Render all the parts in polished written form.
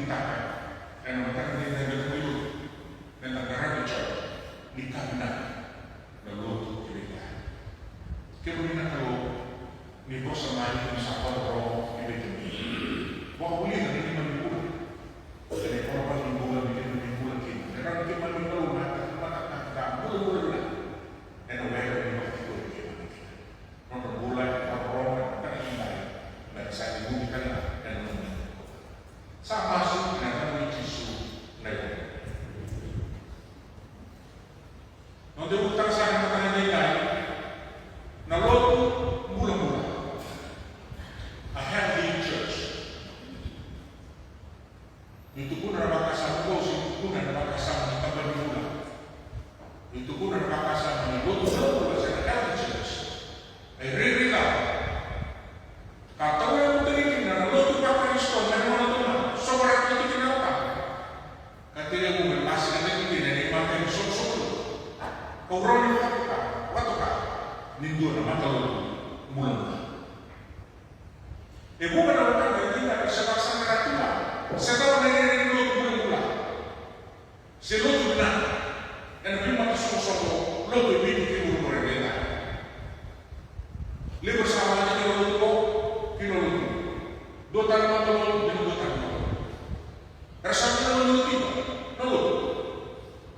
mintakan dan mengatakan dia dari dulu dan negara bicara di kabinet dan lo kebeda. Kemudian kalau ni bos sama ini siapa orang ini demi, wah boleh tak ini menipu? Jadi orang menipu lagi lagi. Karena kita menipu mata boleh lah. Dan orang yang menipu lagi. Orang boleh orang tak ingat dan saya dibuktikan dan menipu. Saya masuk dengan Yesus lagi. Nanti utang saya katakan dia na logo mula-mula. A healthy church. Itu pun ada bakasan bos, itu pun ada bakasan tambah mula. Itu pun ada bakasan na logo mula-mula sa healthy church. Ay ririla. Katawa yung tinitin na logo pa Kristo na naman ito na sobrang tinitin na pa. Katila mo may pasi na tinitin na iman kayo sok-sok. Kauron yung wato ka. Nindo na matalo mula. Bukan orang yang tidak bisa melaksanakan Tuhan. Setelah menerima Lot mula-mula, si Lot benar dan memang sungguh-sungguh Lot lebih timur berbeda. Lebih bersama aja di Lot, dua tahun Lot dan 2 tahun Lot. Rasanya Lot tiba, Lot.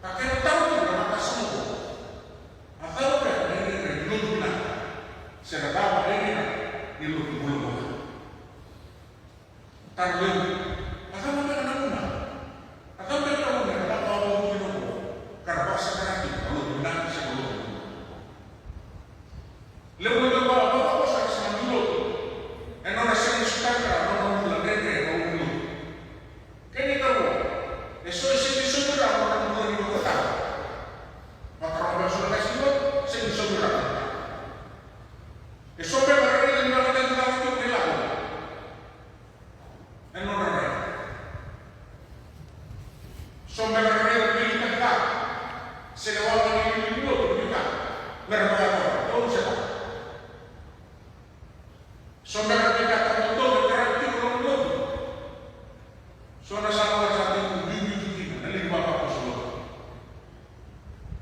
Kakek tahu tidak maka semua. Atau apa ini Lot benar. Saya tahu ini di Lot mula-mula. Tarlo, akan mereka nak atau mereka nak tahu begini, karena bahasa nanti kalau benar saya belum. Lebih apa saya senang dulu, orang saya suka orang belajar orang dulu. Kini tahu, esok saya sudah orang dulu di kota. Maka orang sudah kasih tahu, saya sudah. Esok mereka ini tidak ada itu dilakukan. E non è vero. Sono veramente di libertà. Se ne vogliono di minuto di libertà. Veramente, non c'è. Sono veramente tanto dove tra il piccolo mondo. Sono stato lasciato in un minuto nelle lingua solo.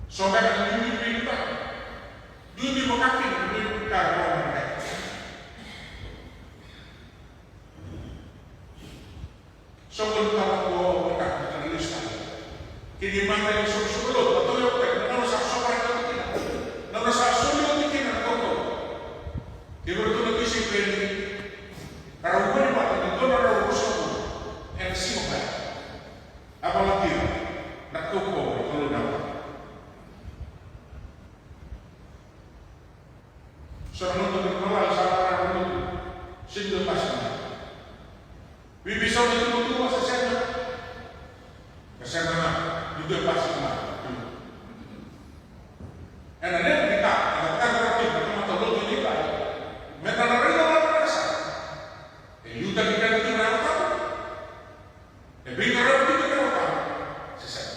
Sono veramente di libertà. Di vocaboli di libertà. Sono tahu mereka terlista. Kini mana yang sebelum atau yang nak rasa sopan itu tidak, nak rasa sulit itu tidak kau. Kini itu lagi simpel. Karena bukan mana itu orang urusan yang simpel. Apalagi nak kau kalau dapat. Soalnya untuk berkenalan sama orang itu single passion. Bisa itu masa kesana juga pasti kemana. Dan ada kita roti bertemu telur ini baik. Mereka lari orang rasa. Yuda kita itu berapa? Bingkai roti kita berapa? Selesai.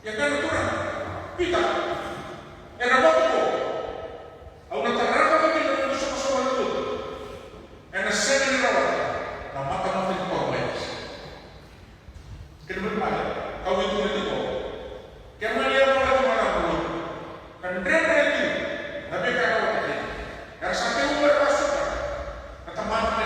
Ya kan aturan kita. Yang apa tu? Awak nak terangkan lagi dengan soal itu. And a second rawat. Na mata-mata de problemas. Que não vai ao YouTube de todo. Que a maioria não vai tomar a rua. Kan drena itu, tapi kalau tadi, karena sampai umur masuk, kata mana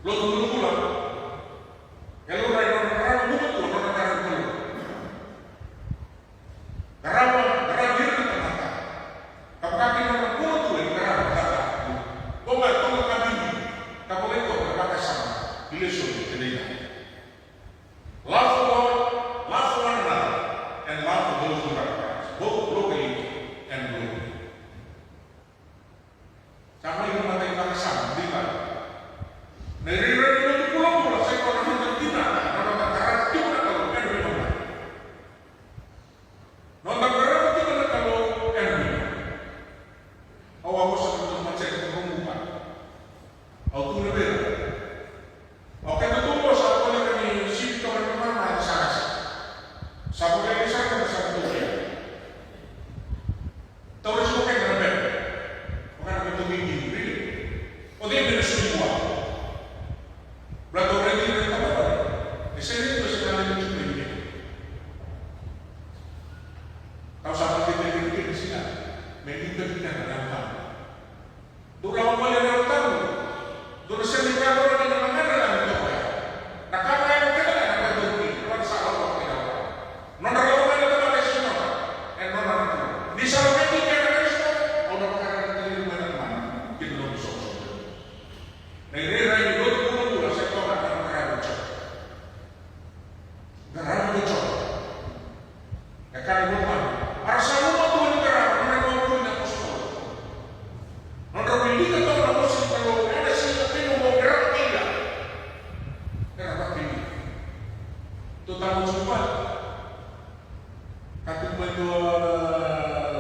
Lo dulu pulang. Kalau orang mutu tuh orang orang dulu. Karena diri ternyata. Apakah kita orang mutu yang karena kata. Tolong kami. Kamu itu berbagai sama. Bila sudah tidak. Love God, love one another, and love for those who are Christ, both locally and globally. Sama yang mati pakai sama, tidak. Nerira itu pulang saya kalau nanti tidak, orang karena tidak kalau memang. Nonton berapa tidak kalau memang. Awak harus untuk macam itu membuka. Awak tu lebih. Oke itu saat boleh kami sih teman-teman ada sana. Sabu lagi sana bersama dia. Tahu semua kan berapa? Bukan itu minggu. Oh dia beri semua. Berapa orang ini kita apa? Di sini itu sekali itu minggu. Tahu siapa kita di sini? Minggu kita ada apa? Dulu awal yang tahu. Dulu saya berapa orang yang mana lah itu ya? Nak apa yang kita nak buat ini? Kalau salah apa kita? Nona orang yang kita pakai semua, nona itu. Di salah itu kita ada semua. Orang pakai dari mana? Kita belum bisa. Negeri itu dulu saya tahu nak pakai apa? Negara itu. Akan rumah. Arasal rumah tu negara. Mana kau punya kosong? Nona ini kita tahu nak kosong kalau ada sih. Total semua kata itu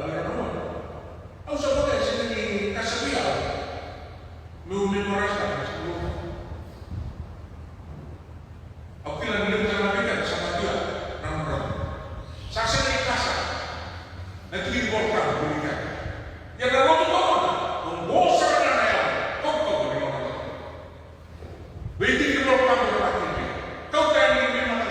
berapa? Aku sebagai sini kasih dia, memorasi semua. Aku bilang dia terlalu sama dia, nama saksi di kasar, nanti dibolkan berikan. Ya kalau tu bosan dan ayam, kau berapa? Berarti dibolkan berapa? Kau kan ini memang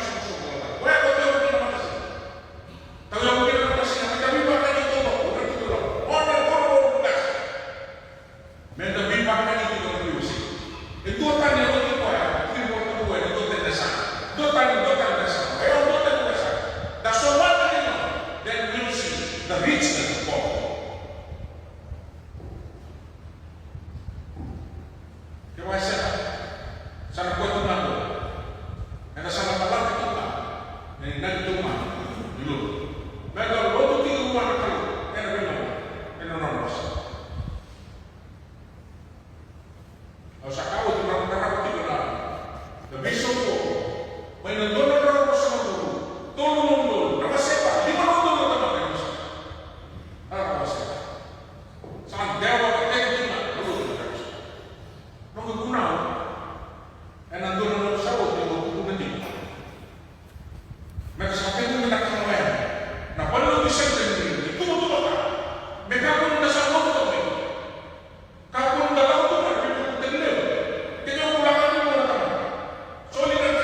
Solid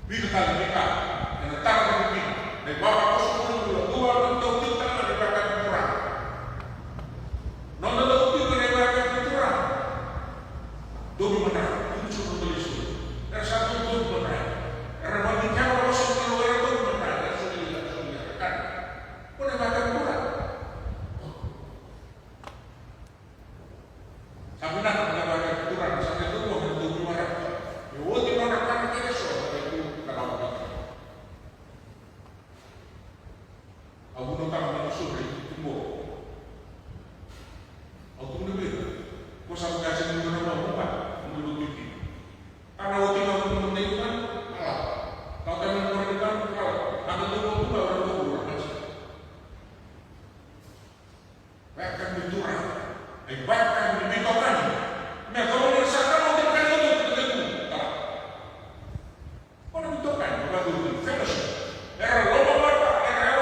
Bisa kali kita yang datang dari kita dari Bapak Kusukun dua untuk kita dari Bapak Kurang. Nona untuk kita dari Bapak Kurang. Dobi benar, itu cukup tulis. Satu dobi benar. Karena bagi kita kalau semua orang dobi benar, sudah kan. Pun Bapak Kurang. Sabi na Bapak Kurang, sabi itu dobi dobi benar. Yo di mana kan kita sudah itu kalau Aku notang na suri tumbo. Aku nabir. Ko sa kasi mo na ba? Mululutin. Ana wati na mo na yuman. Kau kami mo rin kan kau. Ano to mo ba ora mo ora. Bahkan bitura. Ay bahkan bibitokan. Me ko sa kamo din kan ito dito. Ano bitokan? Bago dito. Fellowship. Era lobo ba? Era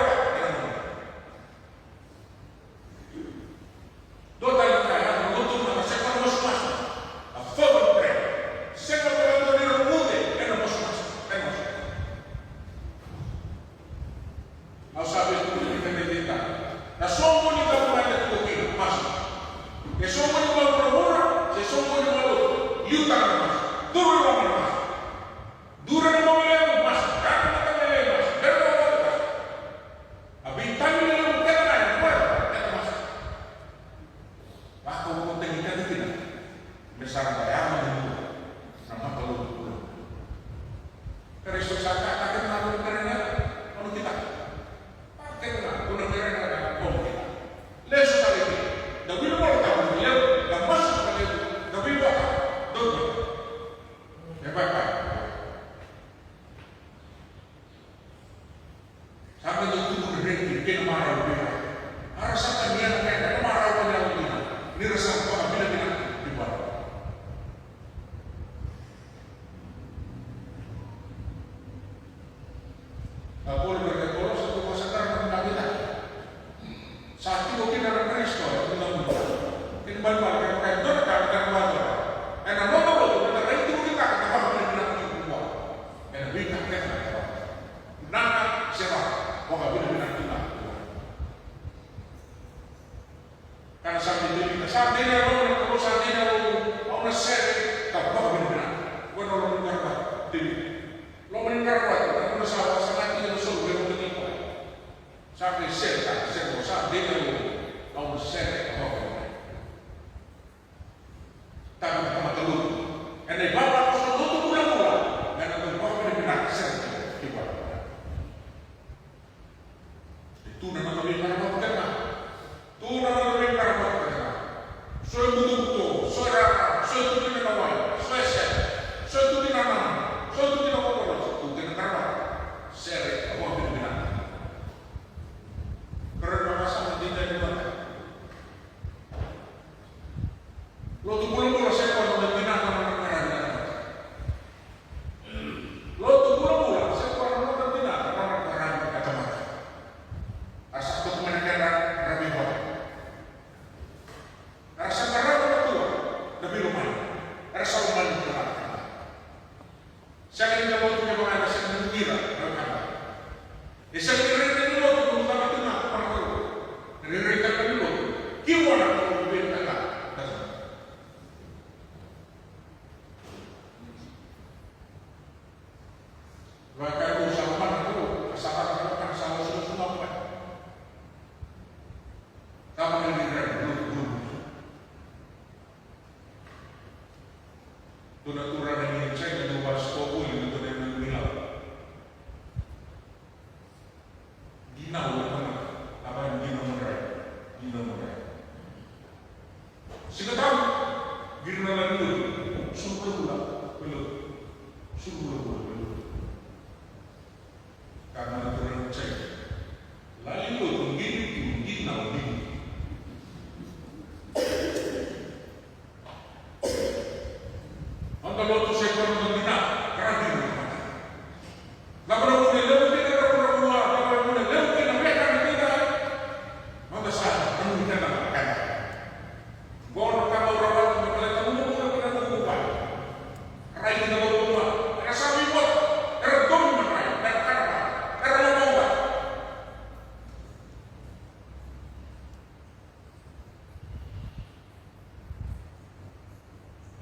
todo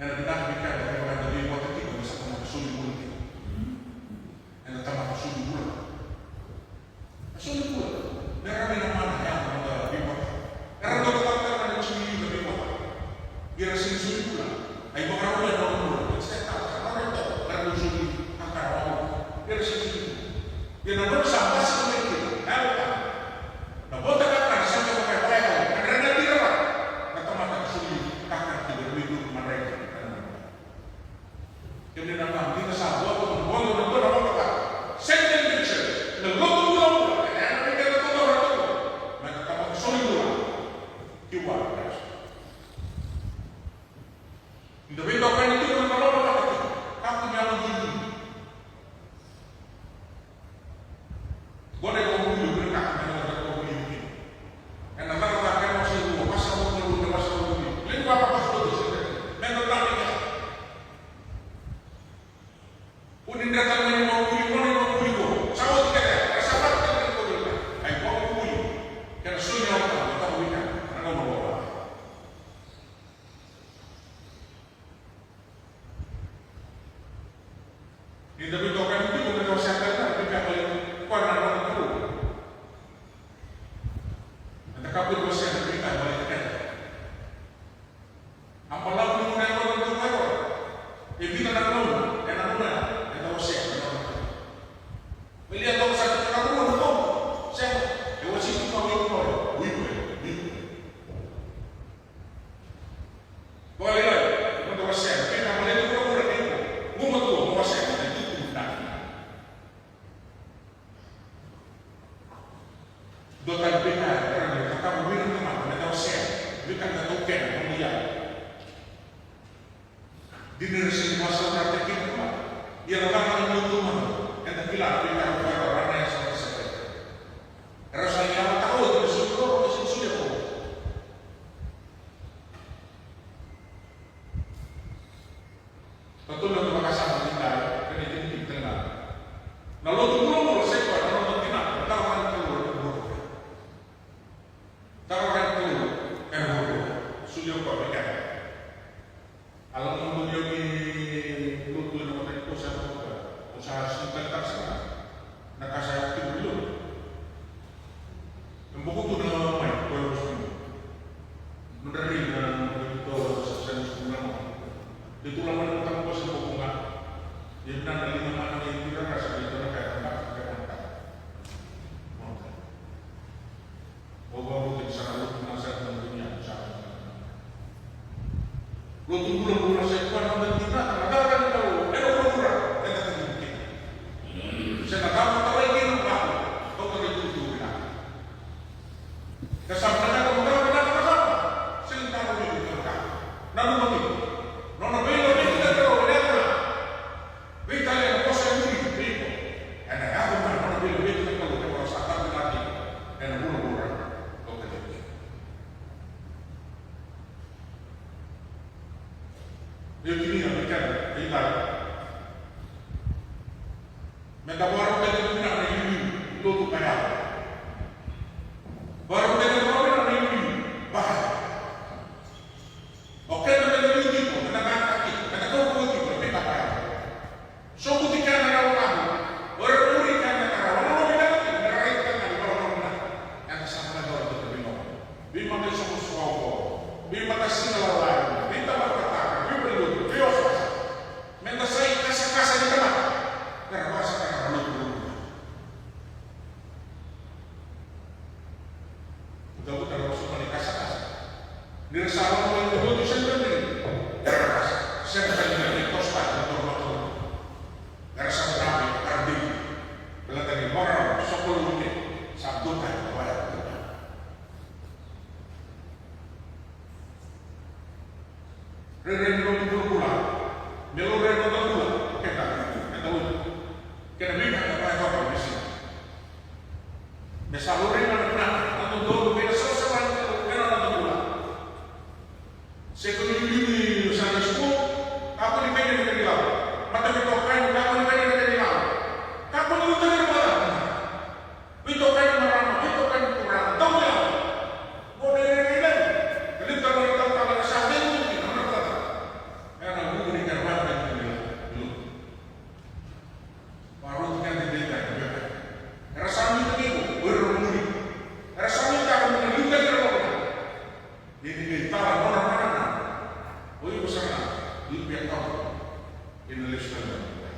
Era dinamika da regolamento di ipotetico che è stata una persona di politica. È andata a una persona di politica. Persona di politica. Era meno male che hanno da bimota. Era dove la non ci vive da bimota. Era senso di politica. Ai poveri non hanno nulla. Questa è stata non è detto. Era un giorno anche a uomo. Era senso di politica. E non sa basicamente. La volta che ha sempre come prego. E non è dire la tomata su kakak di hidup mereka. Kemudian apa? Kita sahabat untuk boleh untuk orang apa? Second picture, the local law, and we get the law. Mereka kamu solid dulu. Kiwa. இந்த வீட்டை உட்காந்து ஒரு நல்ல நடக்குது. காத்து ஞாபகம் இருக்கு. Boleh kamu dulu berkata dengan kamu ini. Karena mereka akan masih dulu, masa dulu, masa dulu. Lalu apa pasal itu? Mereka lagi. Unin datang dengan mau kuliah, sawat kita, sahabat kita kuliah. Ayo mau kuliah, karena sunnah Allah kita kuliah, karena Allah. Ini tapi doakan itu bukan doa setan, tapi kalau kuaran orang itu, anda kabur dosa yang kita balik ke. Apalah pun yang orang itu tahu, ini kita tak tahu, yang nak mana. Melihat orang sakit kamu betul, saya lewat situ kau betul, boleh lah, untuk saya, kita boleh itu kamu berarti, kamu betul, kamu saya itu tidak. Dotan kita, kerana kamu beri teman, kita saya, bukan kita bukan kemudian. Di negeri masa praktek itu, ia letakkan untuk mana. Yang terbilang kita bukan orang yang seperti itu. Rasanya apa tahu itu sudah sudah. Betul untuk makasih kita kena jadi tengah. Lalu tu belum sekor lalu kita taruhan keluar. Taruhan keluar keluar. Sudah kau ikan. Alam kemudian ini lutu nama itu usaha simpan taksana nakasa dulu yang buku tu nama mai kalau semua menerima itu sesuatu semua itu lama tentang proses bunga dia benar dari mana yang kita rasa itu kayak tempat bahwa mungkin sangat penasaran dengan dunia sangat lu tunggu bulan sekuan dan kita ada kan tahu kurang saya tak tahu tahu lagi apa kau tak itu benar. Kesabaran kamu tahu benar apa? Saya tahu itu benar. Namun begitu, nono bela kita tahu benar. Kita yang proses ini itu, ada apa mana nono bela kita tahu kalau saat lagi, dan bulan kau tak itu. Dia kini akan kita mereka baru dengan benar ini untuk kaya. Baru dengan benar ini bahaya. Oke dengan itu, dengan kaki, dengan kau itu berbeda kaya. So ketika negara kamu berpurikan negara, orang tidak meraihkan negara orang yang sama negara itu berbeda. Bima besok suawo, bima kasih lawan, bima berkata, bima berlutut, bima swasta. Minta saya kasih di tempat. Karena bahasa Gabut ada masuk ke kasar. Di salah satu itu sendiri. Saya akan jadi kospat atau waktu. Karena rapi, ardi. Bila tadi orang sokol mungkin sabtu kan kepada kita. Reden dulu pulang. Melu reden pulang. Kita tahu. Kita bisa apa yang di sini. Mesaluri mana benar atau dulu. Sekolah ini misalnya sepuluh, dia tahu, inalis ka lang.